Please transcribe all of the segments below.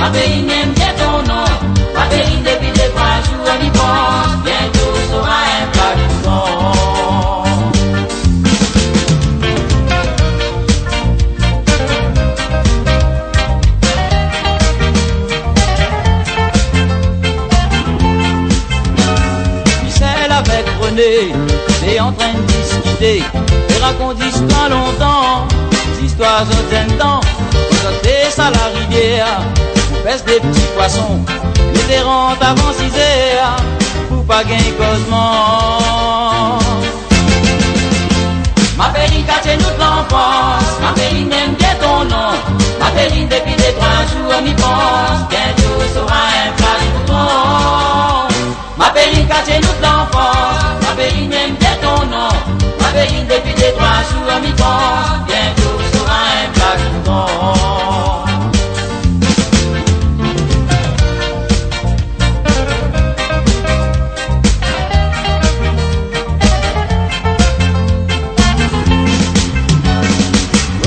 ma Béline aime bien ton nom. Ma Béline depuis 2-3 jours, on y pense. Bientôt sera un plat tout bon. Avec René, c'est en train de discuter et raconte l'histoire longtemps, l'histoire de temps. Sauter ça la rivière, on pèse des petits poissons, les rentrent avant 6 heures, pour pas gagner causement. Ma Béline quartier nous de l'enfance, ma Béline aime bien ton nom. Ma Béline depuis 2-3 jours, on y pense, bientôt sera un plat tout bon. Ma Béline quartier nous de l'enfance, ma Béline aime bien ton nom. Ma Béline depuis 2-3 jours, on y pense, bientôt sera un plat tout bon.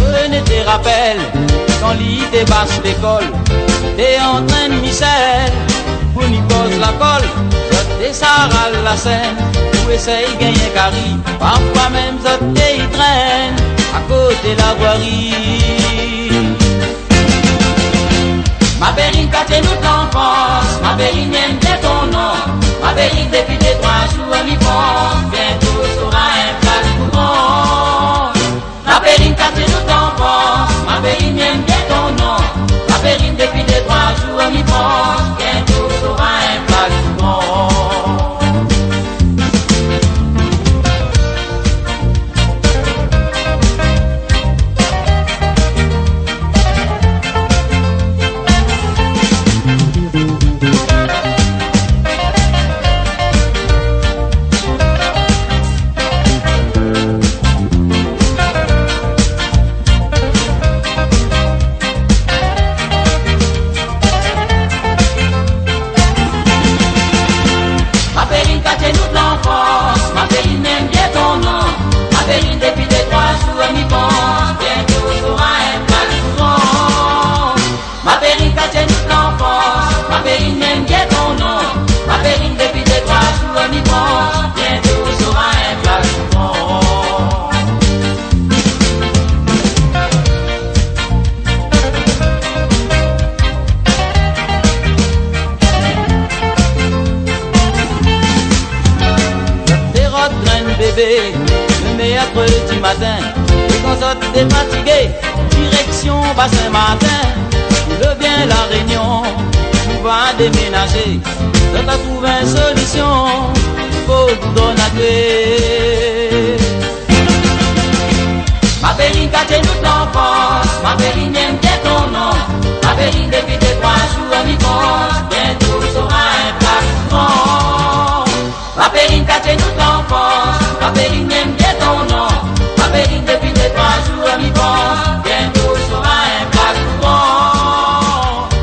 René te rappelle, quand l'île dépasse l'école, t'es en train de Michel, pour n'y pose la colle. Et Sarah la scène, où essaye de gagner carré, parfois même ça y traîne, à côté de la voirie. Ma Béline quartier nous de l'enfance, ma Béline aime bien ton nom. Ma Béline depuis 2-3 jours, on y pense, bientôt sera un plat tout bon. Ma Béline quartier nous de l'enfance, ma Béline aime bien ton nom. Ma Béline depuis 2-3 jours, on y pense, bientôt sera un plat tout bon. Le mercredi matin, et quand ça t'es fatigué, direction bassin matin, le bien la réunion, on va déménager, ça t'a trouvé une solution, faut vous donner à tuer. Ma Béline quartier nous de l'enfance, ma Béline aime bien ton nom. Ma Béline depuis 2-3 jours, on y pense, bientôt sera un plat tout bon. Ma Béline quartier nous de l'enfance, ma Béline aime bien ton nom. Ma Béline depuis 2-3 jours, on y pense, bientôt sera un plat tout bon.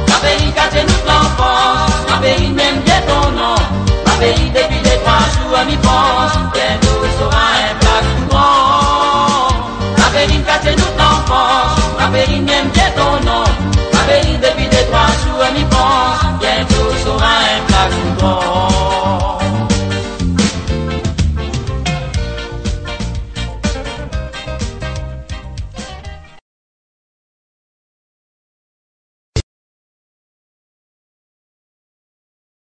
Ma Béline quartier nous de l'enfance, ma Béline aime bien ton nom. Ma Béline depuis 2-3 jours, on y pense, bientôt sera un plat tout bon. Ma Béline quartier nous de l'enfance, ma Béline aime bien ton nom. Ma Béline depuis 2-3 jours, on y pense, bientôt sera un plat tout bon.